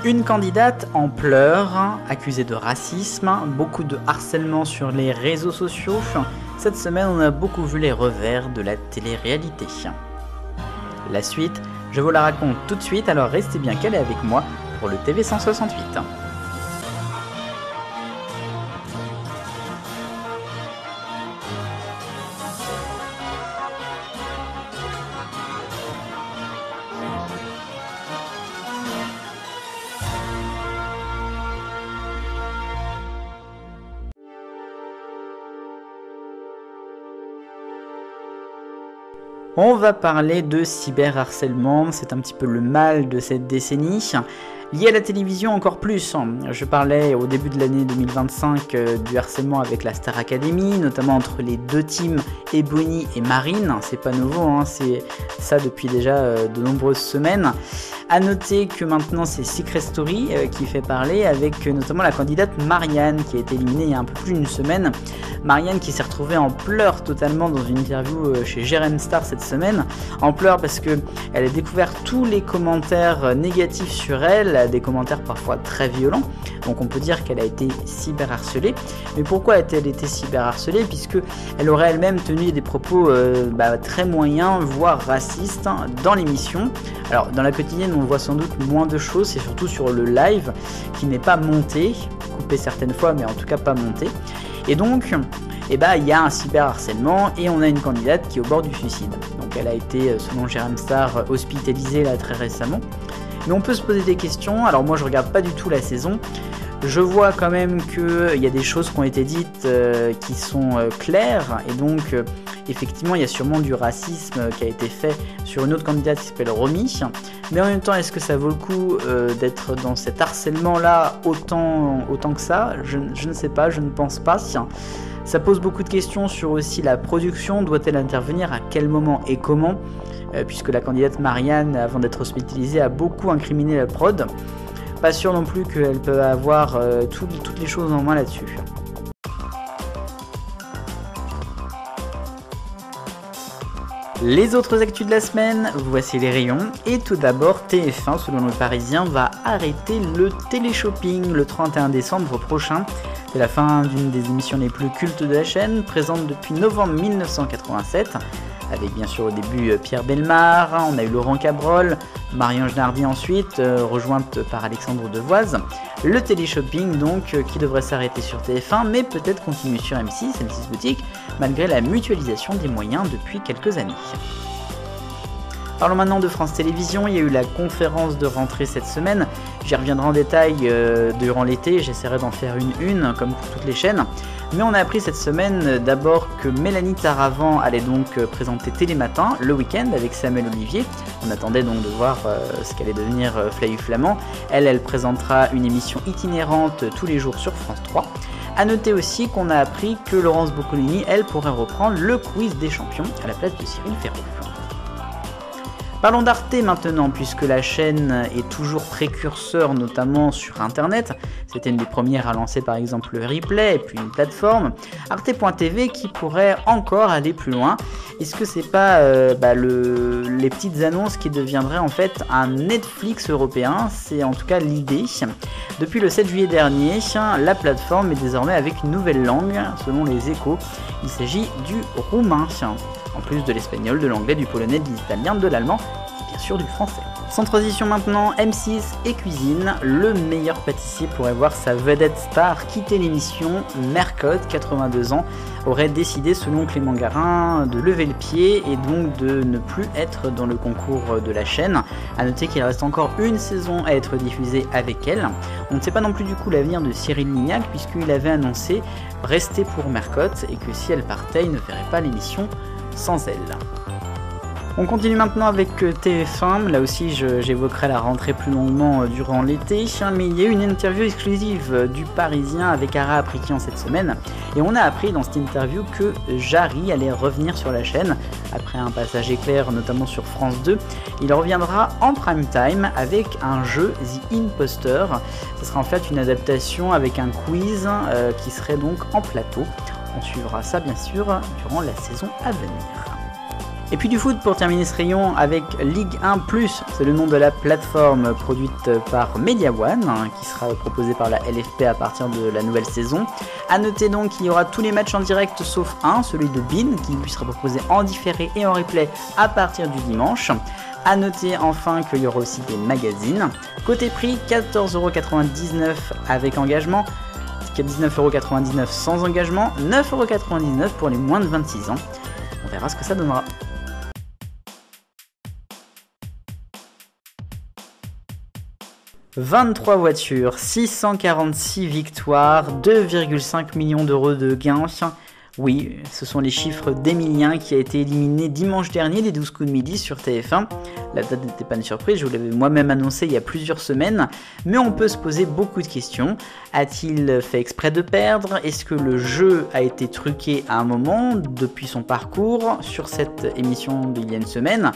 Une candidate en pleurs, accusée de racisme, beaucoup de harcèlement sur les réseaux sociaux. Cette semaine, on a beaucoup vu les revers de la télé-réalité. La suite, je vous la raconte tout de suite, alors restez bien calés avec moi pour le TV 168. On va parler de cyberharcèlement, c'est un petit peu le mal de cette décennie. Lié à la télévision encore plus, je parlais au début de l'année 2025 du harcèlement avec la Star Academy, notamment entre les deux teams Ebony et Marine, c'est pas nouveau, c'est ça depuis déjà de nombreuses semaines. A noter que maintenant c'est Secret Story qui fait parler avec notamment la candidate Marianne qui a été éliminée il y a un peu plus d'une semaine. Marianne qui s'est retrouvée en pleurs totalement dans une interview chez Jérém Star cette semaine, en pleurs parce que elle a découvert tous les commentaires négatifs sur elle, des commentaires parfois très violents, donc on peut dire qu'elle a été cyberharcelée. Mais pourquoi a-t-elle été cyberharcelée? Puisque elle aurait elle-même tenu des propos très moyens, voire racistes dans l'émission. Alors dans la quotidienne on voit sans doute moins de choses, c'est surtout sur le live qui n'est pas monté, coupé certaines fois mais en tout cas pas monté. Et donc il y a un cyberharcèlement et on a une candidate qui est au bord du suicide. Donc elle a été, selon Jérém Star, hospitalisée là très récemment. Mais on peut se poser des questions. Alors moi je regarde pas du tout la saison. Je vois quand même qu'il y a des choses qui ont été dites qui sont claires. Et donc effectivement il y a sûrement du racisme qui a été fait sur une autre candidate qui s'appelle Romy. Mais en même temps, est-ce que ça vaut le coup d'être dans cet harcèlement là autant que ça? Je ne sais pas, je ne pense pas. Ça pose beaucoup de questions sur aussi la production, doit-elle intervenir, à quel moment et comment, puisque la candidate Marianne, avant d'être hospitalisée, a beaucoup incriminé la prod. Pas sûr non plus qu'elle peut avoir toutes les choses en main là-dessus. Les autres actus de la semaine, voici les rayons. Et tout d'abord, TF1, selon le Parisien, va arrêter le téléshopping le 31 décembre prochain. C'est la fin d'une des émissions les plus cultes de la chaîne, présente depuis novembre 1987, avec bien sûr au début Pierre Bellemare, on a eu Laurent Cabrol, Marie-Ange Nardi ensuite, rejointe par Alexandre Devoise. Le téléshopping donc qui devrait s'arrêter sur TF1, mais peut-être continuer sur M6 Boutique, malgré la mutualisation des moyens depuis quelques années. Parlons maintenant de France Télévisions, il y a eu la conférence de rentrée cette semaine, j'y reviendrai en détail durant l'été, j'essaierai d'en faire une comme pour toutes les chaînes. Mais on a appris cette semaine d'abord que Mélanie Taravant allait donc présenter Télématin le week-end avec Samuel Olivier. On attendait donc de voir ce qu'allait devenir Flavie Flamand. Elle présentera une émission itinérante tous les jours sur France 3. A noter aussi qu'on a appris que Laurence Boccolini, elle, pourrait reprendre le quiz des champions à la place de Cyril Ferraud. Parlons d'Arte maintenant, puisque la chaîne est toujours précurseur, notamment sur Internet. C'était une des premières à lancer par exemple le replay et puis une plateforme, Arte.tv, qui pourrait encore aller plus loin. Est-ce que c'est pas les petites annonces qui deviendraient en fait un Netflix européen? C'est en tout cas l'idée. Depuis le 7 juillet dernier, la plateforme est désormais avec une nouvelle langue, selon les Échos. Il s'agit du roumain. En plus de l'espagnol, de l'anglais, du polonais, de l'italien, de l'allemand et bien sûr du français. Sans transition maintenant, M6 et cuisine, le meilleur pâtissier pourrait voir sa vedette star quitter l'émission. Mercotte, 82 ans, aurait décidé selon Clément Garin de lever le pied et donc de ne plus être dans le concours de la chaîne. A noter qu'il reste encore une saison à être diffusée avec elle. On ne sait pas non plus du coup l'avenir de Cyril Lignac puisqu'il avait annoncé rester pour Mercotte et que si elle partait, il ne verrait pas l'émission sans elle. On continue maintenant avec TF1, là aussi j'évoquerai la rentrée plus longuement durant l'été, mais il y a eu une interview exclusive du Parisien avec Ara Aprikian cette semaine, et on a appris dans cette interview que Jarry allait revenir sur la chaîne, après un passage éclair notamment sur France 2, il reviendra en prime time avec un jeu The Imposter, ce sera en fait une adaptation avec un quiz qui serait donc en plateau. On suivra ça bien sûr durant la saison à venir. Et puis du foot pour terminer ce rayon avec Ligue 1+, c'est le nom de la plateforme produite par Media One, qui sera proposée par la LFP à partir de la nouvelle saison. A noter donc qu'il y aura tous les matchs en direct sauf un, celui de BIN, qui lui sera proposé en différé et en replay à partir du dimanche. A noter enfin qu'il y aura aussi des magazines. Côté prix, 14,99€ avec engagement, 19,99€ sans engagement, 9,99€ pour les moins de 26 ans. On verra ce que ça donnera. « 23 voitures, 646 victoires, 2,5 millions d'euros de gains. » Oui, ce sont les chiffres d'Emilien qui a été éliminé dimanche dernier des 12 coups de midi sur TF1. La date n'était pas une surprise, je vous l'avais moi-même annoncé il y a plusieurs semaines, mais on peut se poser beaucoup de questions. A-t-il fait exprès de perdre? Est-ce que le jeu a été truqué à un moment depuis son parcours sur cette émission d'il y a une semaine?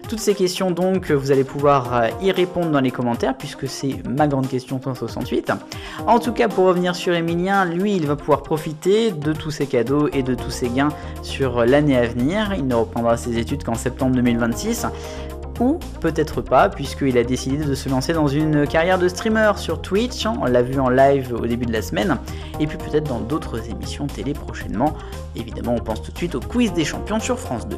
Toutes ces questions donc, vous allez pouvoir y répondre dans les commentaires puisque c'est ma grande question 168. En tout cas, pour revenir sur Emilien, lui, il va pouvoir profiter de tous ses cadeaux et de tous ses gains sur l'année à venir. Il ne reprendra ses études qu'en septembre 2026. Ou peut-être pas, puisqu'il a décidé de se lancer dans une carrière de streamer sur Twitch, on l'a vu en live au début de la semaine, et puis peut-être dans d'autres émissions télé prochainement. Évidemment, on pense tout de suite au quiz des champions sur France 2.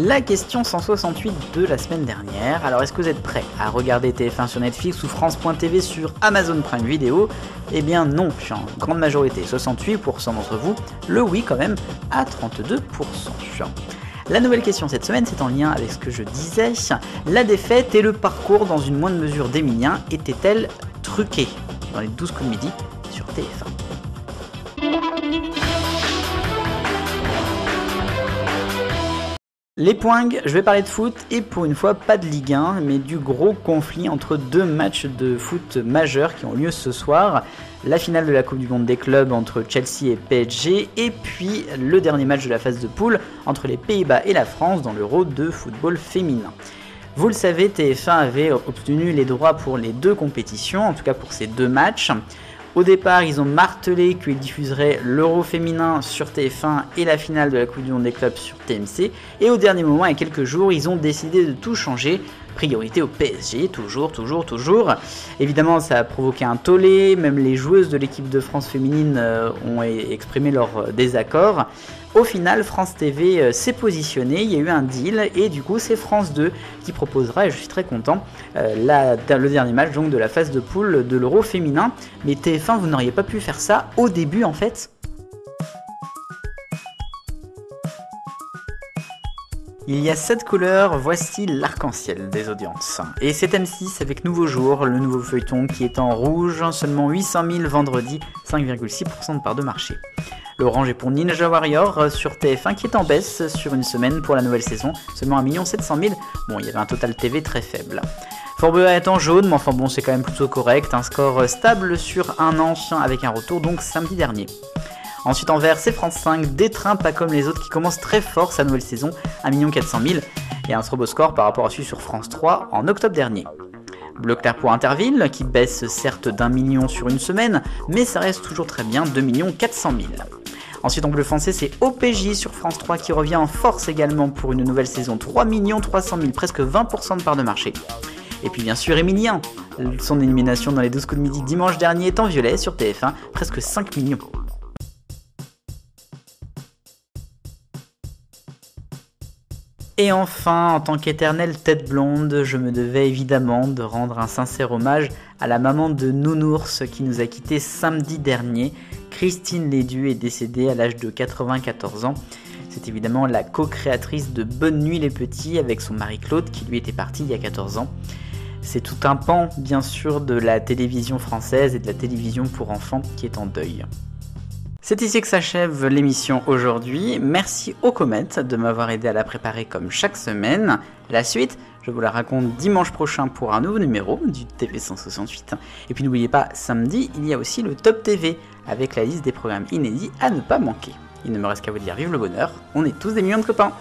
La question 168 de la semaine dernière. Alors, est-ce que vous êtes prêts à regarder TF1 sur Netflix ou France.tv sur Amazon Prime Video? Eh bien non, en grande majorité, 68% d'entre vous, le oui quand même à 32%. La nouvelle question cette semaine, c'est en lien avec ce que je disais. La défaite et le parcours dans une moindre mesure d'Emilien étaient-elles truquées dans les 12 coups de midi sur TF1? Les poingues, je vais parler de foot et pour une fois pas de Ligue 1 mais du gros conflit entre deux matchs de foot majeurs qui ont lieu ce soir. La finale de la Coupe du Monde des clubs entre Chelsea et PSG et puis le dernier match de la phase de poule entre les Pays-Bas et la France dans l'Euro de football féminin. Vous le savez, TF1 avait obtenu les droits pour les deux compétitions, en tout cas pour ces deux matchs. Au départ, ils ont martelé qu'ils diffuseraient l'Euro féminin sur TF1 et la finale de la Coupe du Monde des clubs sur TMC. Et au dernier moment, il y a quelques jours, ils ont décidé de tout changer. Priorité au PSG, toujours. Évidemment, ça a provoqué un tollé. Même les joueuses de l'équipe de France féminine ont exprimé leur désaccord. Au final, France TV s'est positionnée, il y a eu un deal et du coup c'est France 2 qui proposera, et je suis très content, le dernier match donc de la phase de poule de l'Euro féminin. Mais TF1, vous n'auriez pas pu faire ça au début en fait? Il y a 7 couleurs, voici l'arc-en-ciel des audiences. Et c'est M6 avec Nouveau Jour, le nouveau feuilleton qui est en rouge, seulement 800 000 vendredi, 5,6% de part de marché. L'orange est pour Ninja Warrior sur TF1 qui est en baisse sur une semaine pour la nouvelle saison, seulement 1 700 000. Bon, il y avait un total TV très faible. Fort Boyard est en jaune, mais enfin bon, c'est quand même plutôt correct. Un score stable sur un an avec un retour donc samedi dernier. Ensuite en vert, c'est France 5, des trains pas comme les autres qui commencent très fort sa nouvelle saison, 1 400 000. Et un stroboscore par rapport à celui sur France 3 en octobre dernier. Bleu clair pour Interville, qui baisse certes d'1 million sur une semaine, mais ça reste toujours très bien, 2 400 000. Ensuite en bleu foncé, c'est OPJ sur France 3 qui revient en force également pour une nouvelle saison, 3 300 000, presque 20% de part de marché. Et puis bien sûr Emilien, son élimination dans les 12 coups de midi dimanche dernier est en violet sur TF1, presque 5 millions. Et enfin, en tant qu'éternelle tête blonde, je me devais évidemment de rendre un sincère hommage à la maman de Nounours qui nous a quittés samedi dernier. Christine Lédu est décédée à l'âge de 94 ans. C'est évidemment la co-créatrice de Bonne Nuit les Petits avec son mari Claude qui lui était parti il y a 14 ans. C'est tout un pan, bien sûr, de la télévision française et de la télévision pour enfants qui est en deuil. C'est ici que s'achève l'émission aujourd'hui. Merci aux Comètes de m'avoir aidé à la préparer comme chaque semaine. La suite, je vous la raconte dimanche prochain pour un nouveau numéro du TV 168. Et puis n'oubliez pas, samedi, il y a aussi le Top TV avec la liste des programmes inédits à ne pas manquer. Il ne me reste qu'à vous dire vive le bonheur, on est tous des millions de copains.